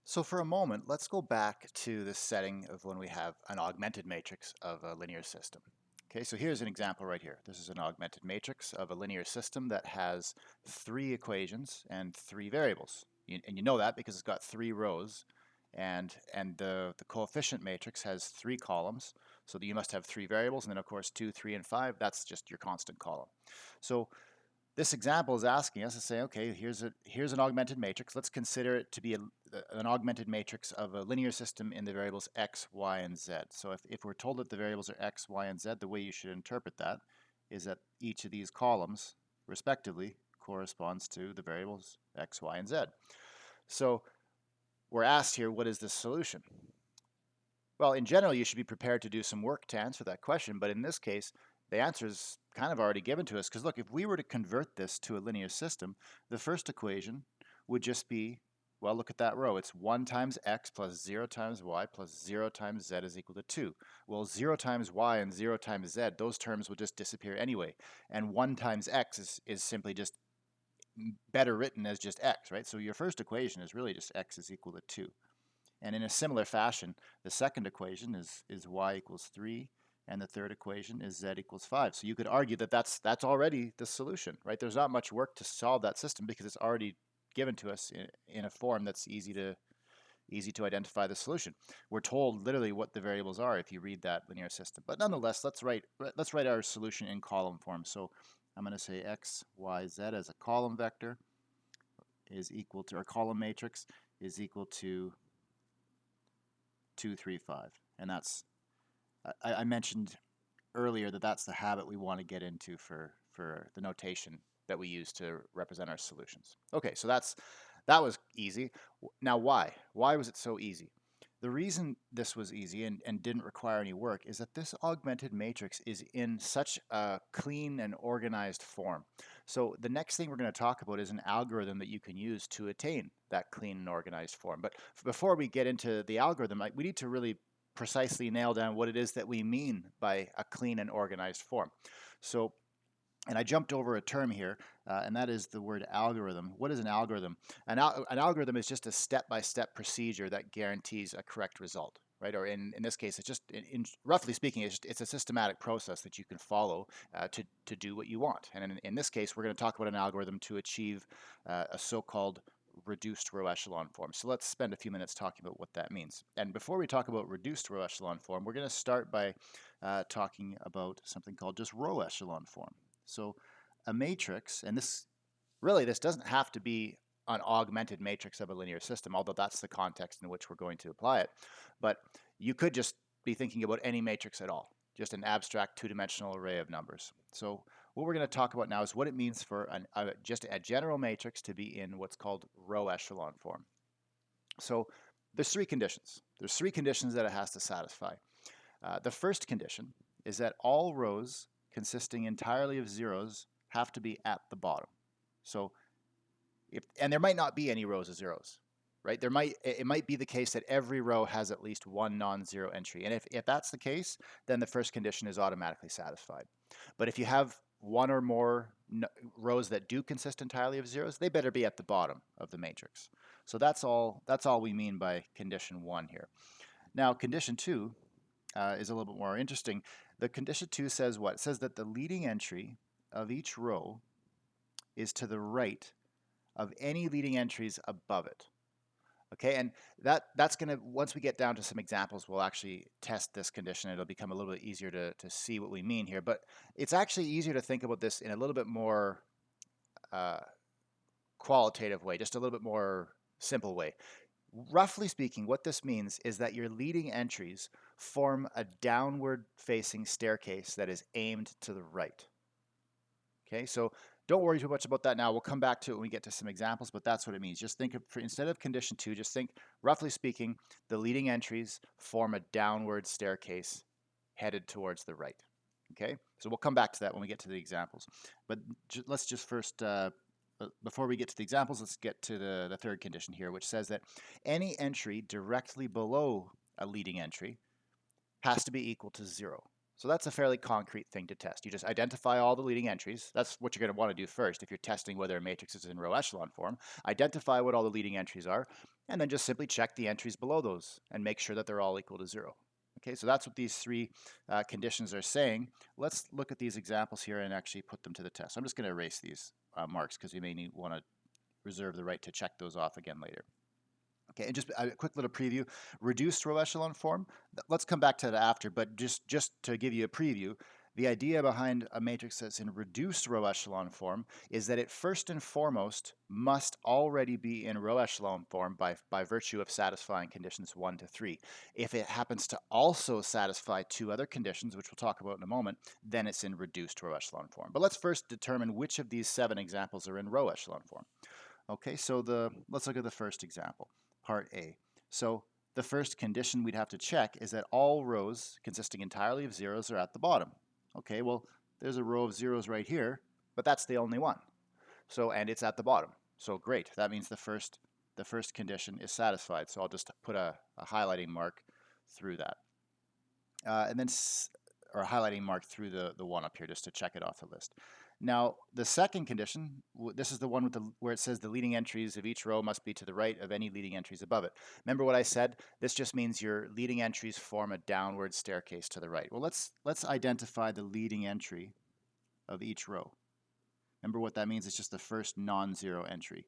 So for a moment, let's go back to the setting of when we have an augmented matrix of a linear system. Okay, so here's an example right here. This is an augmented matrix of a linear system that has three equations and three variables. And you know that because it's got three rows and the coefficient matrix has three columns. So that you must have three variables and then of course 2, 3, and 5, that's just your constant column. So this example is asking us to say, okay, here's an augmented matrix. Let's consider it to be an augmented matrix of a linear system in the variables x, y, and z. So if we're told that the variables are x, y, and z, the way you should interpret that is that each of these columns, respectively, corresponds to the variables x, y, and z. So we're asked here, what is the solution? Well, in general, you should be prepared to do some work to answer that question, but in this case, the answer is kind of already given to us. Because look, if we were to convert this to a linear system, the first equation would just be, well, look at that row. It's 1 times x plus 0 times y plus 0 times z is equal to 2. Well, 0 times y and 0 times z, those terms will just disappear anyway. And 1 times x is simply just better written as just x, right? So your first equation is really just x is equal to 2. And in a similar fashion, the second equation is y equals 3, and the third equation is z equals 5. So you could argue that that's already the solution, right? There's not much work to solve that system because it's already given to us in a form that's easy to identify the solution. We're told literally what the variables are if you read that linear system. But nonetheless, let's write our solution in column form. So I'm going to say x, y, z as a column vector is equal to, or column matrix is equal to 2, 3, 5. And that's, I mentioned earlier that that's the habit we want to get into for the notation that we use to represent our solutions. Okay, so that was easy. Now why? Why was it so easy? The reason this was easy and didn't require any work is that this augmented matrix is in such a clean and organized form. So the next thing we're going to talk about is an algorithm that you can use to attain that clean and organized form. But before we get into the algorithm, we need to really precisely nail down what it is that we mean by a clean and organized form. So, and I jumped over a term here, and that is the word algorithm. What is an algorithm? An algorithm is just a step-by-step procedure that guarantees a correct result, right? Or in this case, it's just, roughly speaking, it's a systematic process that you can follow to do what you want. And in this case, we're going to talk about an algorithm to achieve a so-called reduced row echelon form. So let's spend a few minutes talking about what that means. And before we talk about reduced row echelon form, we're going to start by talking about something called just row echelon form. So a matrix, and this doesn't have to be an augmented matrix of a linear system, although that's the context in which we're going to apply it. But you could just be thinking about any matrix at all, just an abstract two-dimensional array of numbers. So what we're going to talk about now is what it means for just a general matrix to be in what's called row echelon form. So there's three conditions. There's three conditions that it has to satisfy. The first condition is that all rows consisting entirely of zeros have to be at the bottom. So and there might not be any rows of zeros, right? It might be the case that every row has at least one non-zero entry. And if that's the case, then the first condition is automatically satisfied. But if you have one or more rows that do consist entirely of zeros, they better be at the bottom of the matrix. So that's all we mean by condition 1 here. Now, condition 2 is a little bit more interesting. The condition 2 says what? It says that the leading entry of each row is to the right of any leading entries above it. Okay, and that's going to, once we get down to some examples, we'll actually test this condition. It'll become a little bit easier to see what we mean here. But it's actually easier to think about this in a little bit more qualitative way, just a little bit more simple way. Roughly speaking, what this means is that your leading entries form a downward facing staircase that is aimed to the right. Okay, so don't worry too much about that now. We'll come back to it when we get to some examples, but that's what it means. Just think of, instead of condition 2, just think, roughly speaking, the leading entries form a downward staircase headed towards the right. Okay, so we'll come back to that when we get to the examples. But let's just first, before we get to the examples, let's get to the third condition here, which says that any entry directly below a leading entry has to be equal to 0. So that's a fairly concrete thing to test. You just identify all the leading entries. That's what you're going to want to do first if you're testing whether a matrix is in row echelon form. Identify what all the leading entries are, and then just simply check the entries below those and make sure that they're all equal to 0. Okay, so that's what these three conditions are saying. Let's look at these examples here and actually put them to the test. I'm just going to erase these marks because we may want to reserve the right to check those off again later. Okay, and just a quick little preview. Reduced row echelon form, let's come back to that after, but just to give you a preview, the idea behind a matrix that's in reduced row echelon form is that it first and foremost must already be in row echelon form by virtue of satisfying conditions 1 to 3. If it happens to also satisfy two other conditions, which we'll talk about in a moment, then it's in reduced row echelon form. But let's first determine which of these 7 examples are in row echelon form. Okay, so let's look at the first example, part A. So the first condition we'd have to check is that all rows consisting entirely of zeros are at the bottom. Okay, well, there's a row of zeros right here, but that's the only one. So, and it's at the bottom. So great, that means the first condition is satisfied. So I'll just put a highlighting mark through that. And then, or a highlighting mark through the one up here just to check it off the list. Now, the second condition, this is the one with where it says the leading entries of each row must be to the right of any leading entries above it. Remember what I said? This just means your leading entries form a downward staircase to the right. Well, let's identify the leading entry of each row. Remember what that means? It's just the first non-zero entry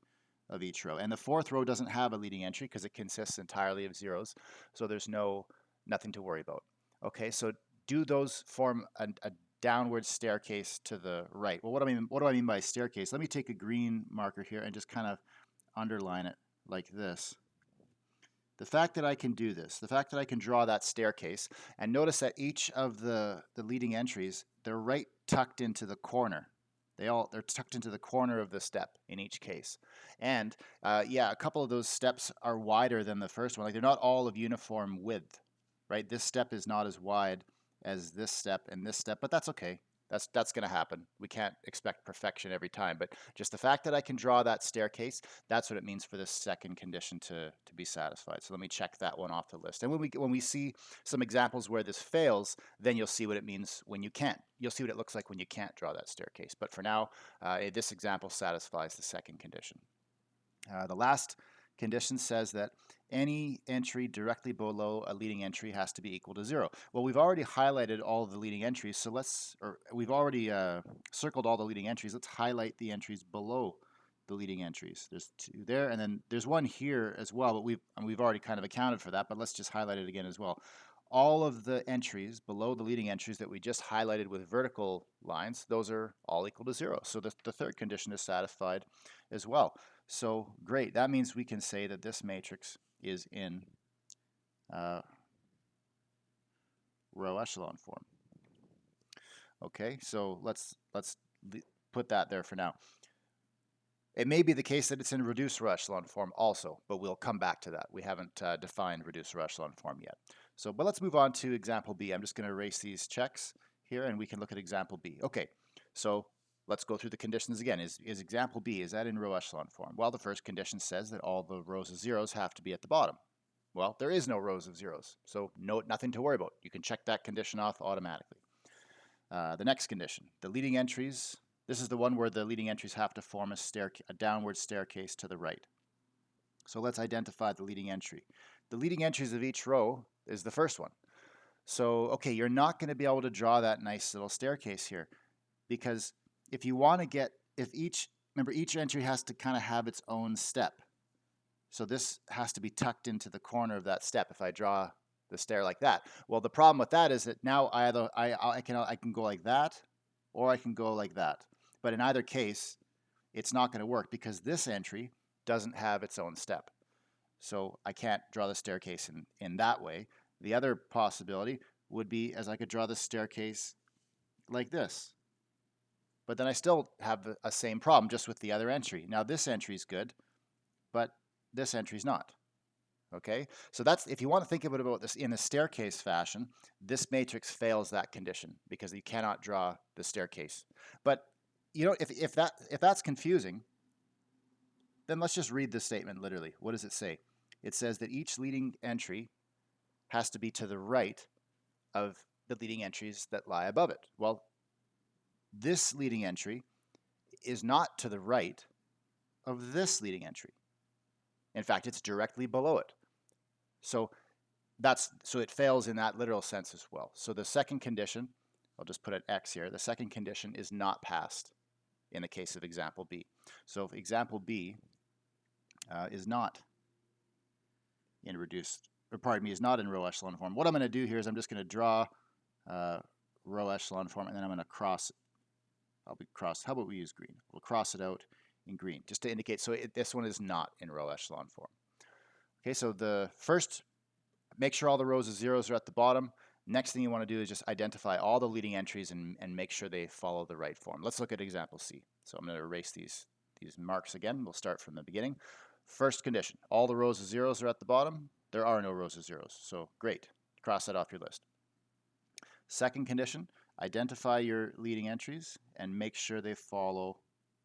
of each row. And the fourth row doesn't have a leading entry because it consists entirely of zeros, so there's nothing to worry about. Okay, so do those form a downward staircase to the right? Well, what do I mean by staircase? Let me take a green marker here and just kind of underline it like this. The fact that I can do this, the fact that I can draw that staircase, and notice that each of the leading entries, they're right tucked into the corner. They're tucked into the corner of the step in each case. And yeah, a couple of those steps are wider than the first one. Like they're not all of uniform width, right? This step is not as wide as this step and this step, but that's okay. That's going to happen. We can't expect perfection every time, but just the fact that I can draw that staircase, that's what it means for this second condition to be satisfied. So let me check that one off the list. And when we see some examples where this fails, then you'll see what it means when you can't. You'll see what it looks like when you can't draw that staircase. But for now, this example satisfies the second condition. The last condition says that any entry directly below a leading entry has to be equal to 0. Well, we've already highlighted all of the leading entries, so we've already circled all the leading entries. Let's highlight the entries below the leading entries. There's 2 there, and then there's 1 here as well, but we've already kind of accounted for that, but let's just highlight it again as well. All of the entries below the leading entries that we just highlighted with vertical lines, those are all equal to 0. So the third condition is satisfied as well. So great, that means we can say that this matrix is in row echelon form. Okay, so let's put that there for now. It may be the case that it's in reduced row echelon form also, but we'll come back to that. We haven't defined reduced row echelon form yet. So, but let's move on to example B. I'm just going to erase these checks here and we can look at example B. Okay, so let's go through the conditions again. Is example B, is that in row echelon form? Well, the first condition says that all the rows of zeros have to be at the bottom. Well, there is no rows of zeros, so nothing to worry about. You can check that condition off automatically. The next condition, the leading entries, this is the one where the leading entries have to form a downward staircase to the right. So let's identify the leading entry. The leading entries of each row is the first one. So, okay, you're not going to be able to draw that nice little staircase here because if you want to get, remember each entry has to kind of have its own step. So this has to be tucked into the corner of that step if I draw the stair like that. Well, the problem with that is that now I can go like that or I can go like that. But in either case, it's not going to work because this entry doesn't have its own step. So I can't draw the staircase in that way. The other possibility would be as I could draw the staircase like this. But then I still have a same problem just with the other entry. Now this entry is good, but this entry is not. Okay, so that's, if you want to think about this in a staircase fashion, this matrix fails that condition because you cannot draw the staircase. But you know, if that's confusing, then let's just read the statement literally. What does it say? It says that each leading entry has to be to the right of the leading entries that lie above it. Well, this leading entry is not to the right of this leading entry. In fact, it's directly below it. So it fails in that literal sense as well. So the second condition, I'll just put an X here, the second condition is not passed in the case of example B. So if example B is not in is not in row echelon form, what I'm going to do here is I'm just going to draw row echelon form, and then I'm going to cross. How about we use green? We'll cross it out in green just to indicate. So this one is not in row echelon form. Okay, so the first, make sure all the rows of zeros are at the bottom. Next thing you want to do is just identify all the leading entries and make sure they follow the right form. Let's look at example C. So I'm going to erase these marks again. We'll start from the beginning. First condition, all the rows of zeros are at the bottom. There are no rows of zeros, so great. Cross that off your list. Second condition, identify your leading entries and make sure they follow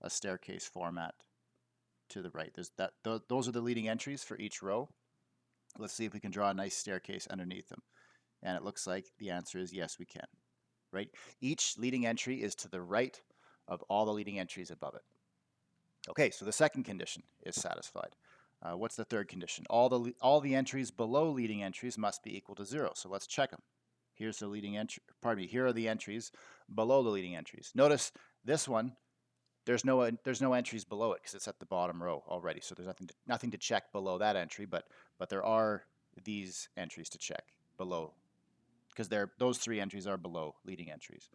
a staircase format to the right. Those are the leading entries for each row. Let's see if we can draw a nice staircase underneath them. And it looks like the answer is yes, we can. Right? Each leading entry is to the right of all the leading entries above it. Okay, so the second condition is satisfied. What's the third condition? All the entries below leading entries must be equal to 0. So let's check them. Here's the leading entry. Here are the entries below the leading entries. Notice this one, there's no entries below it because it's at the bottom row already. So there's nothing to check below that entry, but there are these entries to check below because those three entries are below leading entries.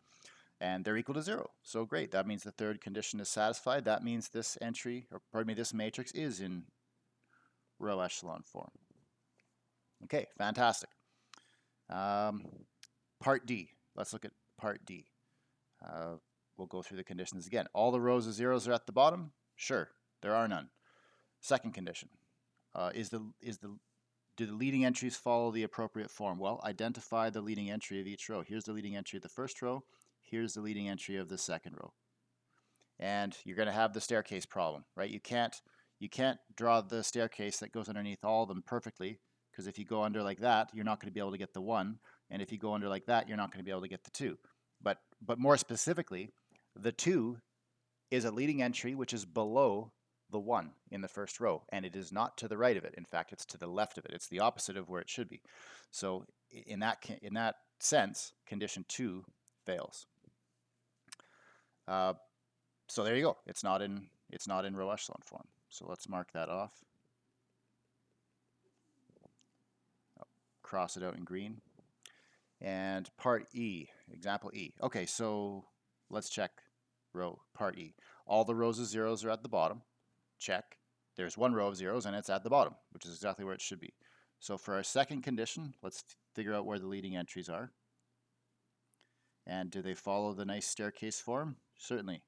And they're equal to 0. So great. That means the third condition is satisfied. That means this this matrix is in row echelon form. Okay, fantastic. Part D. Let's look at part D. We'll go through the conditions again. All the rows of zeros are at the bottom? Sure, there are none. Second condition. Do the leading entries follow the appropriate form? Well, identify the leading entry of each row. Here's the leading entry of the first row. Here's the leading entry of the second row. And you're going to have the staircase problem, right? You can't draw the staircase that goes underneath all of them perfectly, because if you go under like that, you're not going to be able to get the 1, and if you go under like that, you're not going to be able to get the 2. But more specifically, the 2 is a leading entry which is below the 1 in the first row, and it is not to the right of it. In fact, it's to the left of it. It's the opposite of where it should be. So in that sense, condition 2 fails. So there you go. It's not in row echelon form. So let's mark that off. Cross it out in green. And part E, example E. Okay, so let's check part E. All the rows of zeros are at the bottom. Check. There's one row of zeros and it's at the bottom, which is exactly where it should be. So for our second condition, let's figure out where the leading entries are. And do they follow the nice staircase form? Certainly.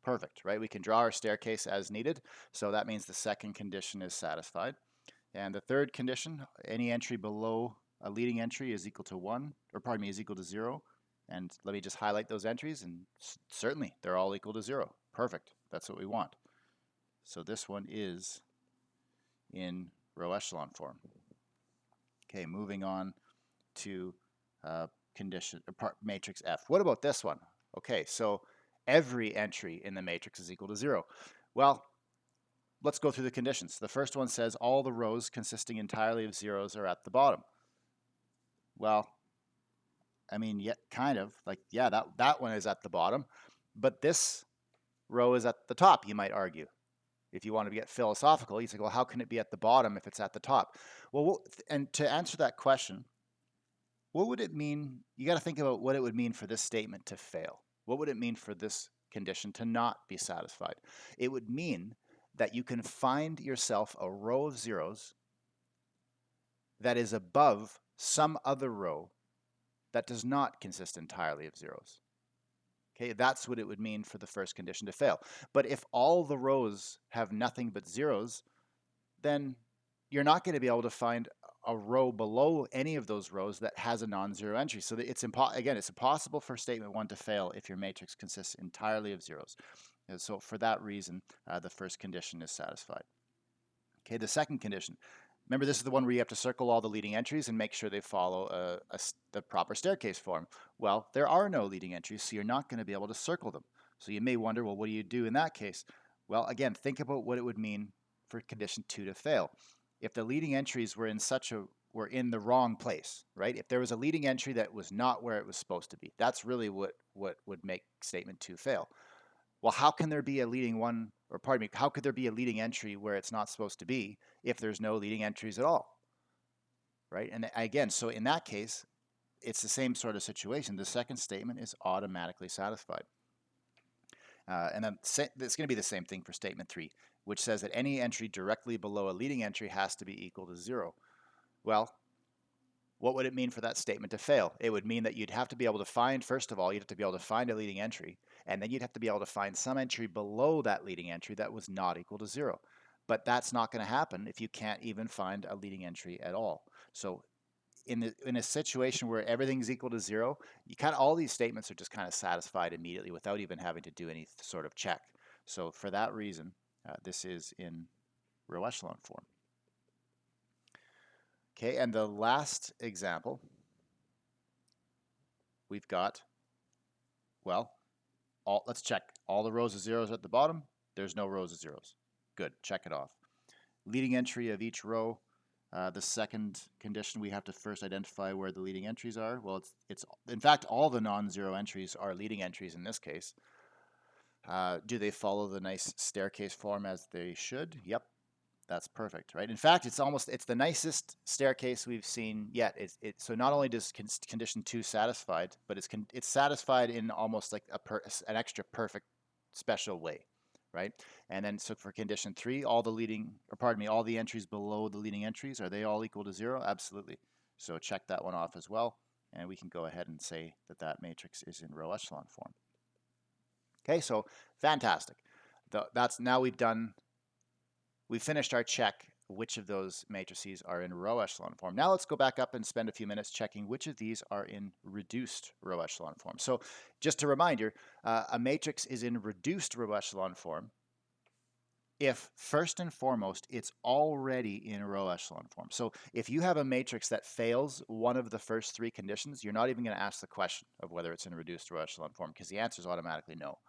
Perfect, right? We can draw our staircase as needed. So that means the second condition is satisfied. And the third condition, any entry below a leading entry is equal to 1, or pardon me, is equal to 0. And let me just highlight those entries, and certainly they're all equal to 0. Perfect, that's what we want. So this one is in row echelon form. Okay, moving on to matrix F. What about this one? Okay, so every entry in the matrix is equal to 0. Well, let's go through the conditions. The first one says all the rows consisting entirely of zeros are at the bottom. Well, I mean, yeah, kind of. Like, yeah, that one is at the bottom, but this row is at the top, you might argue. If you want to get philosophical, you say, well, how can it be at the bottom if it's at the top? Well, and to answer that question, what would it mean? You got to think about what it would mean for this statement to fail. What would it mean for this condition to not be satisfied? It would mean that you can find yourself a row of zeros that is above some other row that does not consist entirely of zeros. Okay, that's what it would mean for the first condition to fail. But if all the rows have nothing but zeros, then you're not going to be able to find a row below any of those rows that has a non-zero entry. So that it's impossible for statement 1 to fail if your matrix consists entirely of zeros. And so for that reason, the first condition is satisfied. Okay, the second condition. Remember, this is the one where you have to circle all the leading entries and make sure they follow the proper staircase form. Well, there are no leading entries, so you're not going to be able to circle them. So you may wonder, well, what do you do in that case? Well, again, think about what it would mean for condition 2 to fail. If the leading entries were in the wrong place, right? If there was a leading entry that was not where it was supposed to be, that's really what would make statement 2 fail. Well, how can there be a leading one, or pardon me, how could there be a leading entry where it's not supposed to be if there's no leading entries at all, right? And again, so in that case, it's the same sort of situation. The second statement is automatically satisfied. And then it's going to be the same thing for statement 3, which says that any entry directly below a leading entry has to be equal to 0. Well, what would it mean for that statement to fail? It would mean that you'd have to be able to find, first of all, you'd have to be able to find a leading entry, and then you'd have to be able to find some entry below that leading entry that was not equal to 0. But that's not going to happen if you can't even find a leading entry at all. So in a situation where everything's equal to 0, all these statements are just kind of satisfied immediately without even having to do any sort of check. So for that reason, this is in row echelon form. Okay, and the last example, we've got, well, let's check. All the rows of zeros at the bottom, there's no rows of zeros. Good, check it off. Leading entry of each row, the second condition, we have to first identify where the leading entries are. Well, it's in fact, all the non-zero entries are leading entries in this case. Do they follow the nice staircase form as they should? Yep, that's perfect, right? In fact, it's the nicest staircase we've seen yet. So not only does condition 2 satisfied, but it's satisfied in almost like an extra perfect special way, right? And then so for condition 3, all the entries below the leading entries, are they all equal to 0? Absolutely. So check that one off as well, and we can go ahead and say that that matrix is in row echelon form. Okay, so fantastic. Now we've finished our check which of those matrices are in row echelon form. Now let's go back up and spend a few minutes checking which of these are in reduced row echelon form. So just a reminder, a matrix is in reduced row echelon form if first and foremost it's already in row echelon form. So if you have a matrix that fails one of the first 3 conditions, you're not even going to ask the question of whether it's in reduced row echelon form because the answer is automatically no.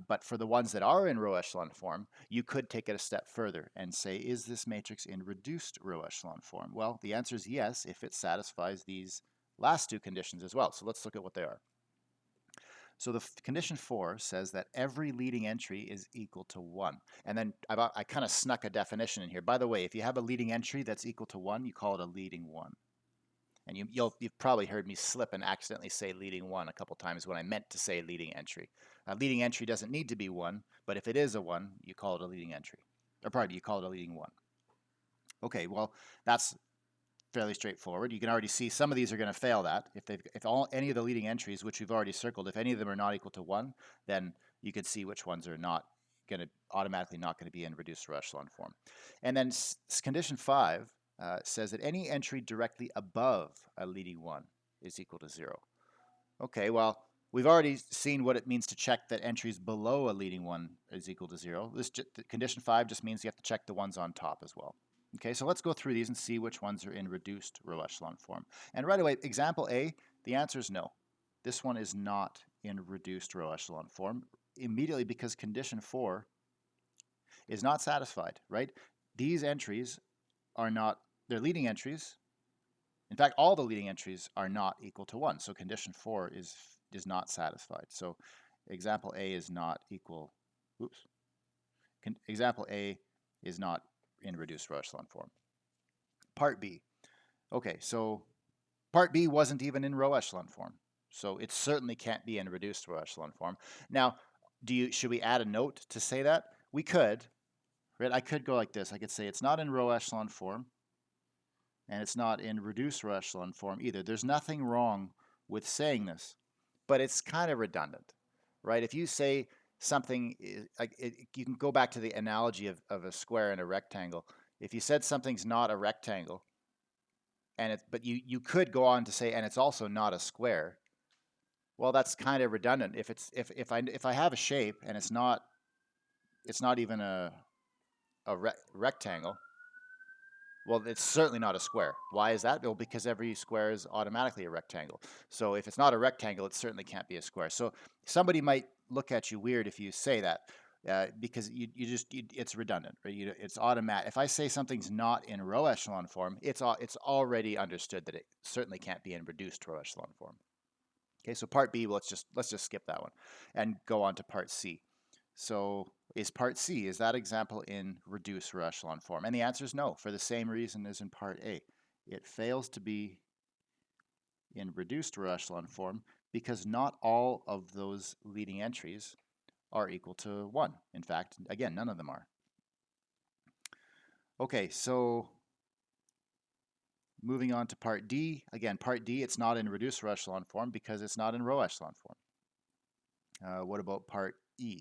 But for the ones that are in row echelon form, you could take it a step further and say, is this matrix in reduced row echelon form? Well, the answer is yes if it satisfies these last 2 conditions as well. So let's look at what they are. So the condition 4 says that every leading entry is equal to 1. And then I kind of snuck a definition in here. By the way, if you have a leading entry that's equal to 1, you call it a leading 1. And you've probably heard me slip and accidentally say leading 1 a couple times when I meant to say leading entry. A leading entry doesn't need to be 1, but if it is a 1, you call it a leading entry. Or pardon, you call it a leading 1. Okay, well, that's fairly straightforward. You can already see some of these are going to fail that. If any of the leading entries, which we've already circled, if any of them are not equal to 1, then you can see which ones are not going to automatically not going to be in reduced row echelon form. And then condition 5 says that any entry directly above a leading 1 is equal to 0. Okay, well, we've already seen what it means to check that entries below a leading 1 is equal to 0. Condition 5 just means you have to check the ones on top as well. Okay, so let's go through these and see which ones are in reduced row echelon form. And right away, example A, the answer is no. This one is not in reduced row echelon form immediately because condition 4 is not satisfied, right? These entries are not, they're leading entries. In fact, all the leading entries are not equal to 1. So condition 4 is not satisfied. So example A is not equal, example A is not in reduced row echelon form. Part B. Okay, so part B wasn't even in row echelon form. So it certainly can't be in reduced row echelon form. Now, should we add a note to say that? We could, right? I could go like this. I could say it's not in row echelon form, and it's not in reduced row echelon form either. There's nothing wrong with saying this, but it's kind of redundant, right? If you say something, you can go back to the analogy of a square and a rectangle. If you said something's not a rectangle, but you could go on to say, and it's also not a square. Well, that's kind of redundant. If I have a shape and it's not even a rectangle, Well, it's certainly not a square. Why is that? Well, because every square is automatically a rectangle. So if it's not a rectangle, it certainly can't be a square. So somebody might look at you weird if you say that, because it's redundant, right? It's automatic. If I say something's not in row echelon form, it's already understood that it certainly can't be in reduced row echelon form. Okay, so part B, well, let's just skip that one and go on to part C. So is part C, is that example in reduced row echelon form? And the answer is no, for the same reason as in part A. It fails to be in reduced row echelon form because not all of those leading entries are equal to 1. In fact, again, none of them are. Okay, so moving on to part D. Again, part D, it's not in reduced row echelon form because it's not in row echelon form. What about part E?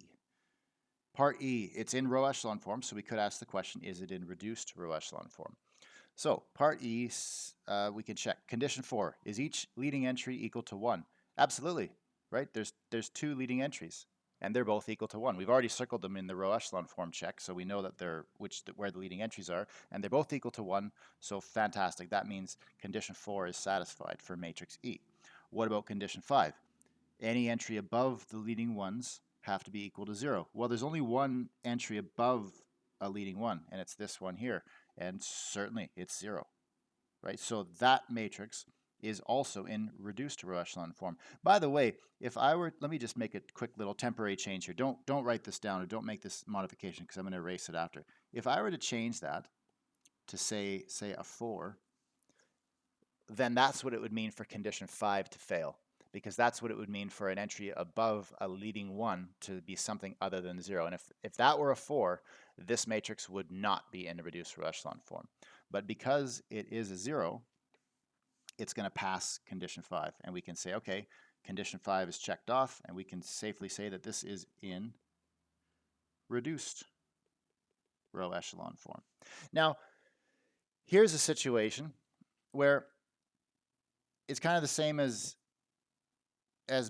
Part E, it's in row echelon form, so we could ask the question, is it in reduced row echelon form? So part E, we can check. Condition 4, is each leading entry equal to 1? Absolutely, right? There's 2 leading entries, and they're both equal to 1. We've already circled them in the row echelon form check, so we know that where the leading entries are, and they're both equal to 1, so fantastic. That means condition 4 is satisfied for matrix E. What about condition 5? Any entry above the leading ones have to be equal to 0. Well, there's only one entry above a leading one, and it's this one here, and certainly it's 0, right? So that matrix is also in reduced row echelon form. By the way, if I were, let me just make a quick little temporary change here. Don't write this down or don't make this modification because I'm going to erase it after. If I were to change that to say a 4, then that's what it would mean for condition 5 to fail, because that's what it would mean for an entry above a leading 1 to be something other than 0. And if that were a 4, this matrix would not be in the reduced row echelon form. But because it is a 0, it's going to pass condition 5. And we can say, okay, condition 5 is checked off, and we can safely say that this is in reduced row echelon form. Now, here's a situation where it's kind of the same as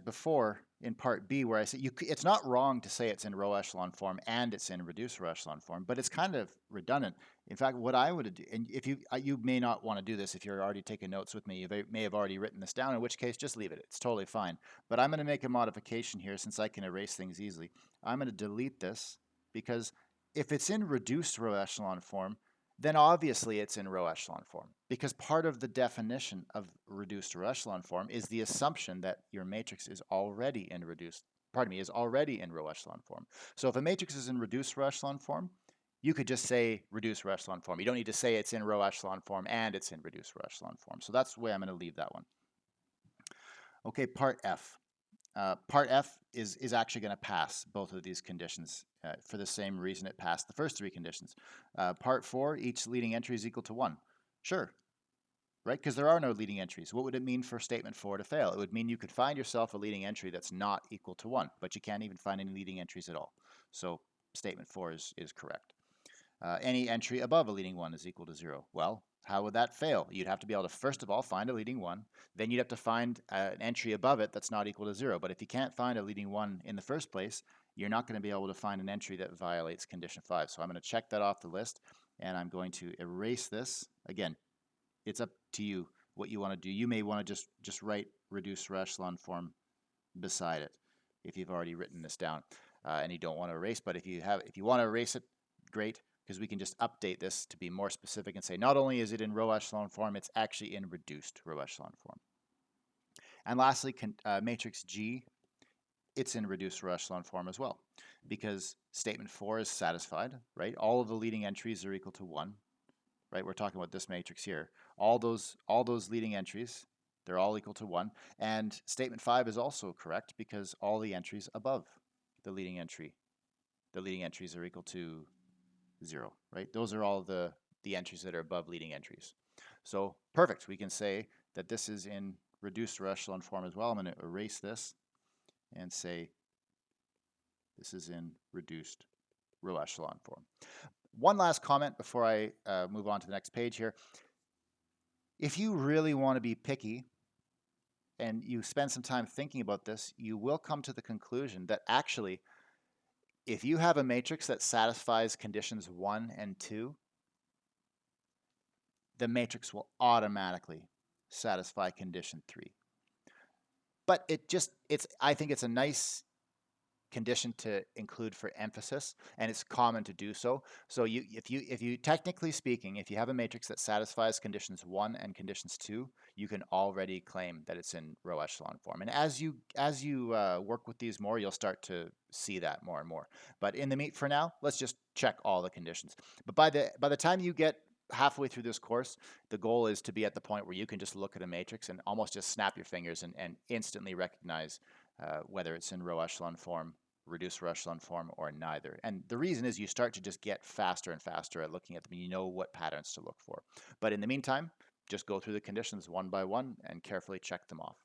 before in part B, where I said it's not wrong to say it's in row echelon form and it's in reduced row echelon form, but it's kind of redundant. In fact, what I would do, and if you may not want to do this if you're already taking notes with me, you may have already written this down, in which case just leave it. It's totally fine. But I'm going to make a modification here since I can erase things easily. I'm going to delete this because if it's in reduced row echelon form, then obviously it's in row echelon form, because part of the definition of reduced row echelon form is the assumption that your matrix is already in already in row echelon form. So if a matrix is in reduced row echelon form, you could just say reduced row echelon form. You don't need to say it's in row echelon form and it's in reduced row echelon form. So that's the way I'm going to leave that one. Okay, part F. Part F is actually going to pass both of these conditions for the same reason it passed the first 3 conditions. Part 4, each leading entry is equal to 1. Sure, right? Because there are no leading entries. What would it mean for statement 4 to fail? It would mean you could find yourself a leading entry that's not equal to 1, but you can't even find any leading entries at all. So statement 4 is correct. Any entry above a leading 1 is equal to 0. Well, how would that fail? You'd have to be able to, first of all, find a leading 1. Then you'd have to find an entry above it that's not equal to 0. But if you can't find a leading 1 in the first place, you're not going to be able to find an entry that violates condition 5. So I'm going to check that off the list, and I'm going to erase this. Again, it's up to you what you want to do. You may want to just write reduced row echelon form beside it if you've already written this down and you don't want to erase. But if you want to erase it, great, because we can just update this to be more specific and say not only is it in row echelon form, it's actually in reduced row echelon form. And lastly, matrix G, it's in reduced row echelon form as well, because statement 4 is satisfied, right? All of the leading entries are equal to 1, right? We're talking about this matrix here. All those leading entries, they're all equal to 1. And statement 5 is also correct because all the entries above the leading entries are equal to 0, right? Those are all the entries that are above leading entries. So perfect. We can say that this is in reduced row echelon form as well. I'm going to erase this and say this is in reduced row echelon form. One last comment before I move on to the next page here. If you really want to be picky and you spend some time thinking about this, you will come to the conclusion that actually, if you have a matrix that satisfies conditions 1 and 2, the matrix will automatically satisfy condition 3. But I think it's a nice condition to include for emphasis, and it's common to do so. So if you technically speaking, if you have a matrix that satisfies conditions 1 and conditions 2, you can already claim that it's in row echelon form. And as you work with these more, you'll start to see that more and more. But for now, let's just check all the conditions. But by the time you get halfway through this course, the goal is to be at the point where you can just look at a matrix and almost just snap your fingers and instantly recognize whether it's in row echelon form, reduced row echelon form, or neither. And the reason is you start to just get faster and faster at looking at them. You know what patterns to look for. But in the meantime, just go through the conditions one by one and carefully check them off.